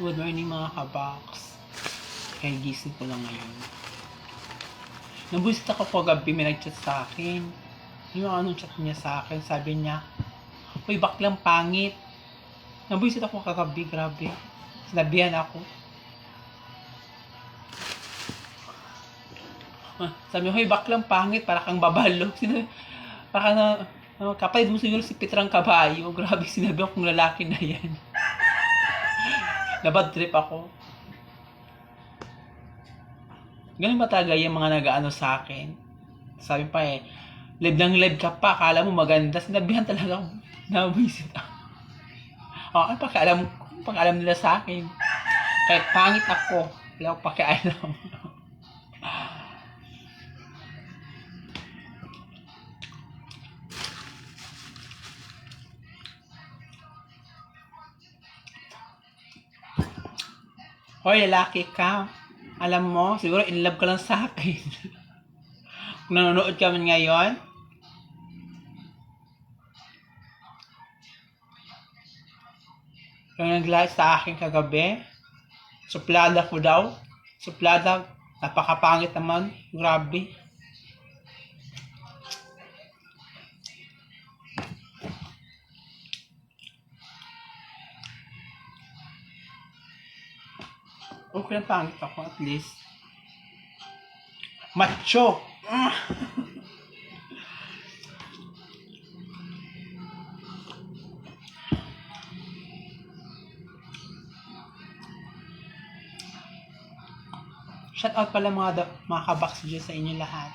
Good morning mga kabox. Kaya gising ko lang ngayon. Nabusit ako kagabi, may nag-chat sa akin. Yung anong chat niya sa akin, sabi niya, "Uy, baklang pangit." Nabusit ako kagabi, grabe. Sinabihan ako. Sabi niya, "Uy, baklang pangit, para kang babalo." Para na, kapalit mo siguro si Petrang Kabayo. Grabe, sinabi akong lalaki na yan. Nabad trip ako. Ganun ba talaga yung mga nag-ano sa akin? Sabi pa live ng live ka pa, akala mo maganda. Sinabihan talaga ako, nabisit ako. Okay, pakialam nila sa akin. Kahit pangit ako, wala akong pakialam. Hoy, lalaki ka. Alam mo, siguro in love ka lang sa akin. Kung nanonood ka man ngayon, yung nag-like sa akin kagabi, suplada ko daw. Suplada, napakapangit naman. Grabe. Okay lang, pangit ako at least. Macho! Shout out pala mga kabaks dyan sa inyo lahat.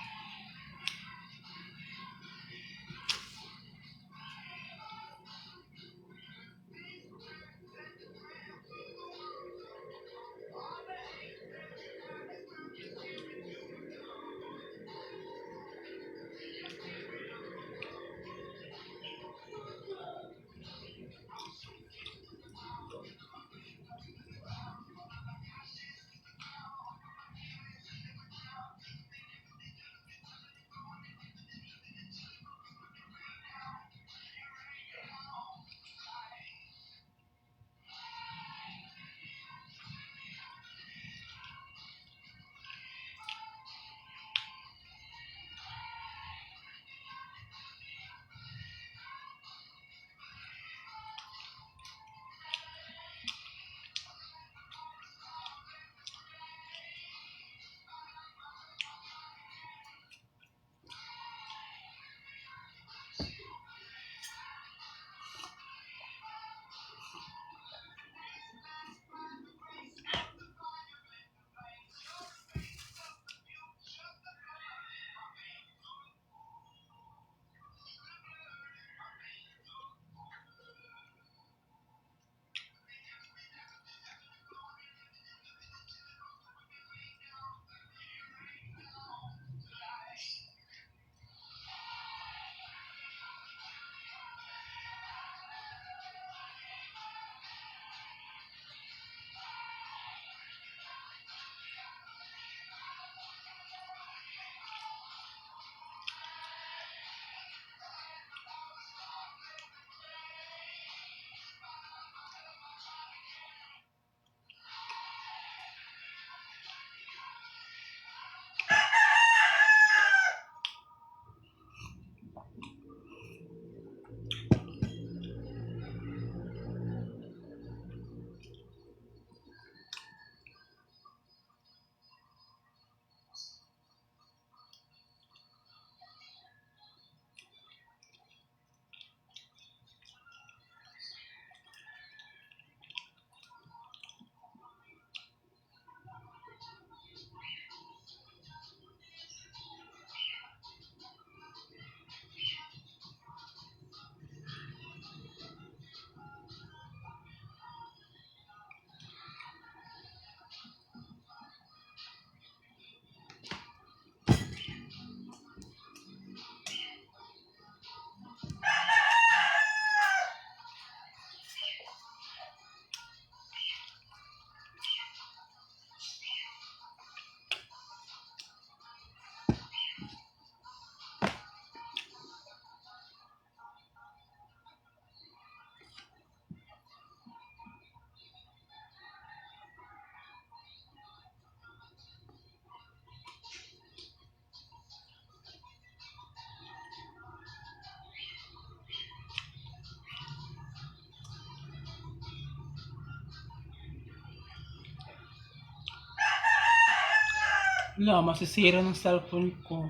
Wala, masisira ng cellphone ko.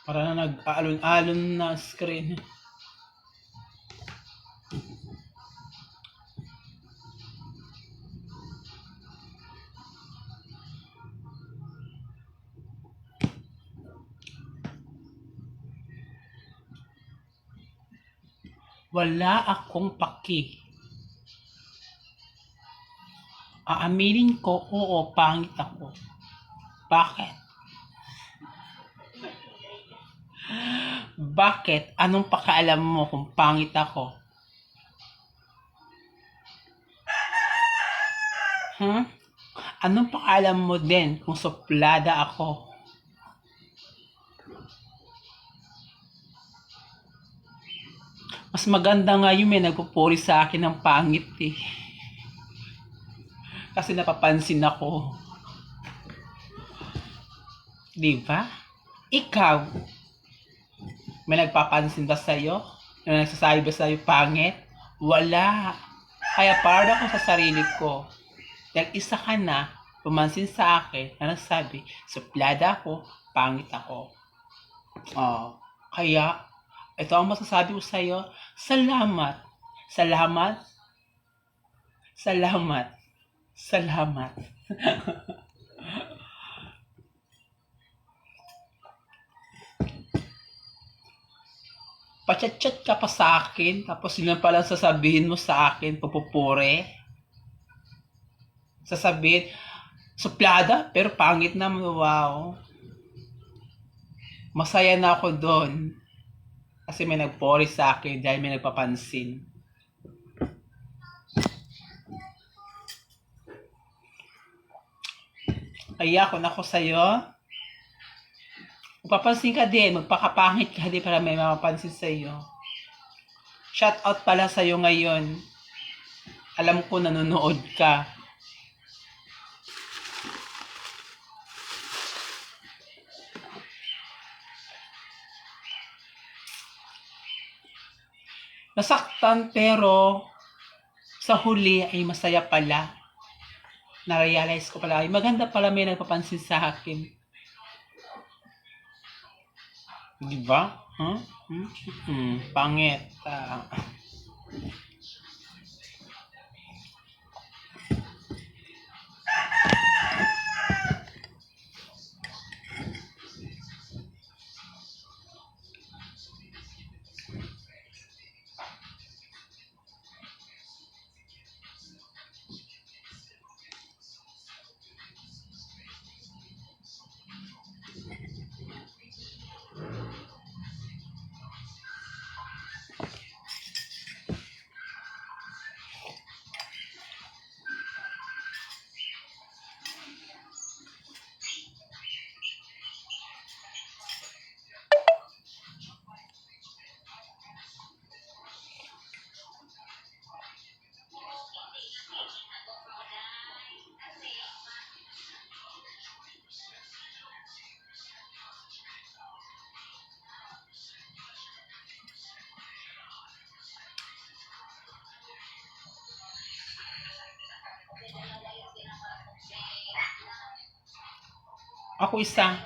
Para na nag-aalon-alon na screen. Wala akong paki. Aaminin ko, oo, pangit ako. Bakit? Bakit? Anong pakialam mo kung pangit ako? Anong pakialam mo din kung suplada ako? Mas maganda nga yung may nagpupuri sa akin ng pangit eh. Kasi napapansin ako. Diba? Ikaw, may nagpapansin ba sa'yo? May nagsasabi ba sa'yo pangit? Wala. Kaya proud ako sa sarili ko. Dahil isa ka na, pumansin sa akin na nagsabi, suplada ako, pangit ako. Kaya, ito ang masasabi ko sa'yo, salamat. Salamat. Salamat. Salamat. Pachat-chat ka pa sa akin, tapos yun lang palang sasabihin mo sa akin, pupupure. Sasabihin, suplada, pero pangit naman, wow. Masaya na ako doon. Kasi may nagpuri sa akin dahil may nagpapansin. Kaya kung ako sa'yo, magpapansin ka din, magpakapangit ka din para may mapapansin sa'yo. Shout out pala sa'yo ngayon. Alam ko nanonood ka. Nasaktan pero sa huli ay masaya pala. Na-realize ko pala, ay maganda pala may nagpapansin sa akin. Diba? Pangit. Ako isa.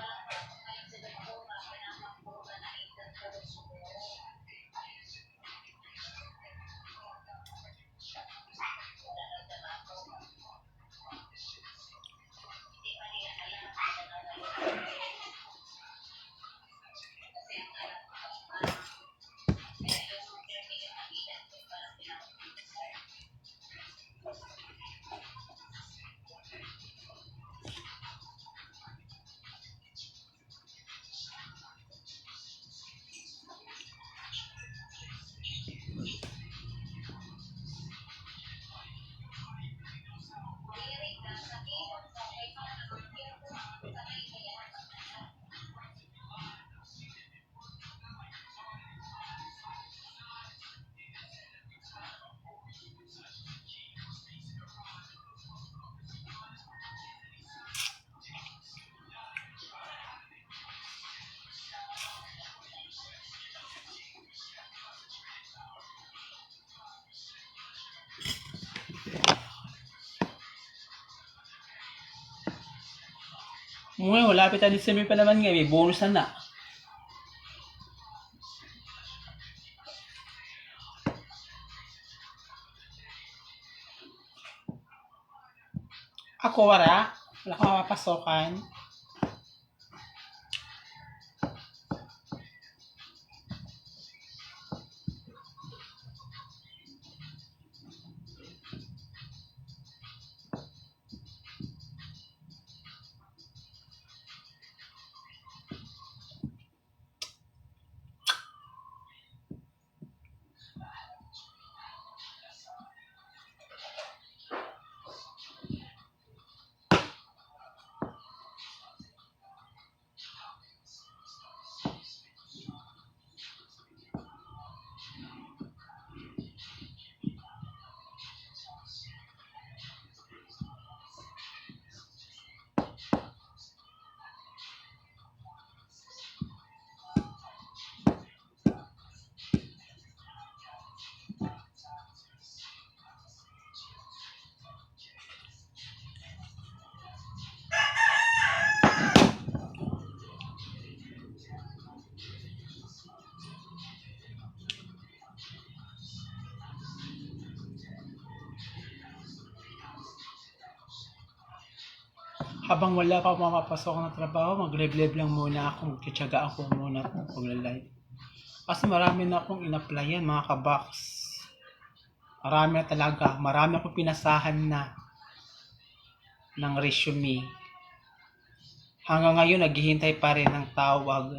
Ngayon, malapit na December pa naman ngayon. May bonus na. Ako, wala. Wala kang mapapasokan. Habang wala pa ako mapapasok ng trabaho, mag-live lang muna ako. Magtitsagaan ko muna itong pag-live. Kasi marami na akong in-applyan, mga kabox. Marami na talaga. Marami akong pinasahan na ng resume. Hanggang ngayon, naghihintay pa rin ng tawag.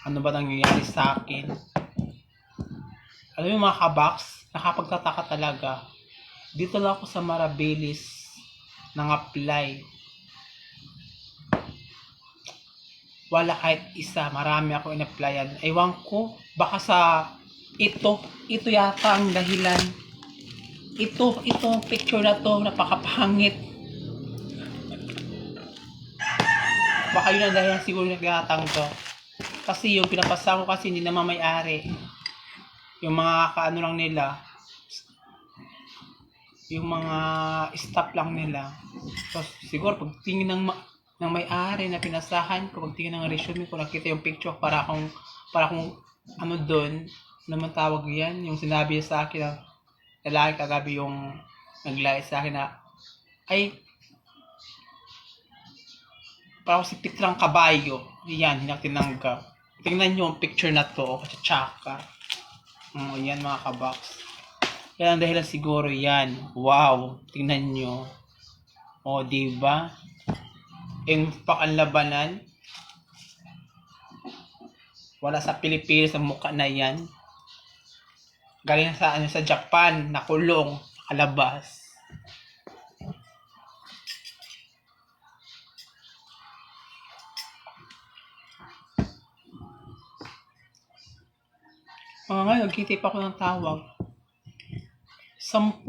Ano ba nangyayari sa akin? Alam mo mga kabox, nakapagtataka talaga. Dito lang ako sa Marabilis nang apply. Wala kahit isa, marami ako in-applyan. Ewan ko, baka sa ito yata ang dahilan. Ito picture na to, napakapangit. Baka yun ang dahilan siguro nagkatang to. Kasi yung pinapasa ko kasi hindi naman may-ari. Yung mga kaano lang nila, yung mga staff lang nila. So siguro pagtingin ng may-ari na pinasahan ko, pagtingin ng resume ko, nakita yung picture para akong ano doon, naman tawag yan, yung sinabi sa akin na lalaki kagabi yung naglay sa akin na ay parang si Pitrang Kabayo. Yan, tinanggap. Tingnan nyo yung picture na to, tsaka. Yan mga kabox. Yan ang dahilan siguro yan. Wow, tingnan nyo. O, diba? Pakanlabanan. Wala sa Pilipinas ang mukha na yan. Galing sa Japan, nakulong, nakalabas. Ngayon, nagkitip ako ng tawag. 10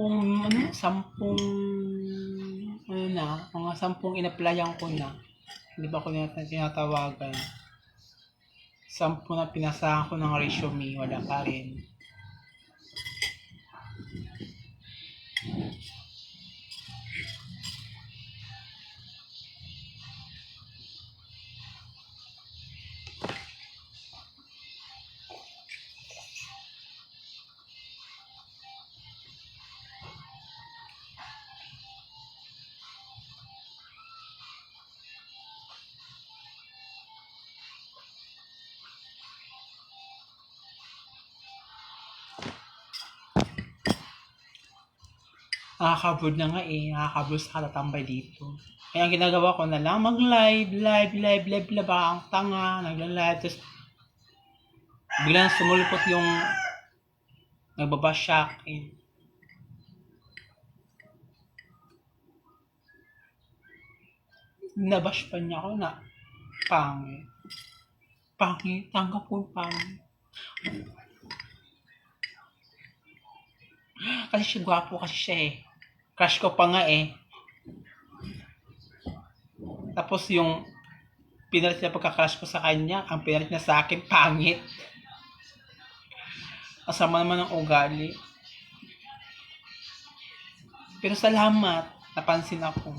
in-applyan ko na. Hindi ba ko tinatawagan? 10 na pinasahan ko ng resume, wala pa rin. Nakakabrood na nga nakakabrood sa katatambay dito. Kaya ang ginagawa ko na lang, mag-live, ang tanga, nagla-live, tapos biglang sumulpot yung nagbabash sa akin. Nabash pa niya ako na pangit. Tanggap ko pangit. Kasi siya, gwapo kasi siya Crush ko pa nga Tapos yung pinalit niya pagka-crush ko sa kanya, ang pinalit niya sa akin, pangit. Asama naman ng ugali. Pero salamat, napansin ako.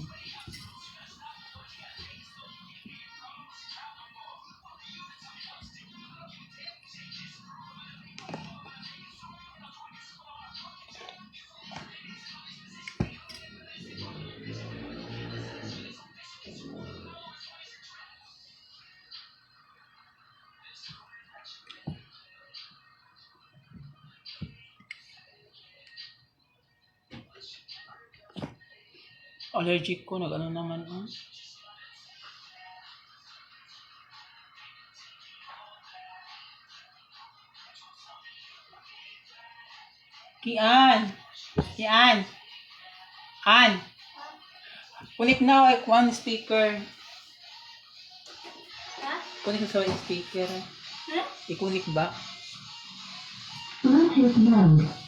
Allergic ko, nag-ano naman. Kian! Kian! An! Kunik na, one speaker. Ha? Kunik na sa one speaker. Ha? Ikunik ba? Bluetooth mode.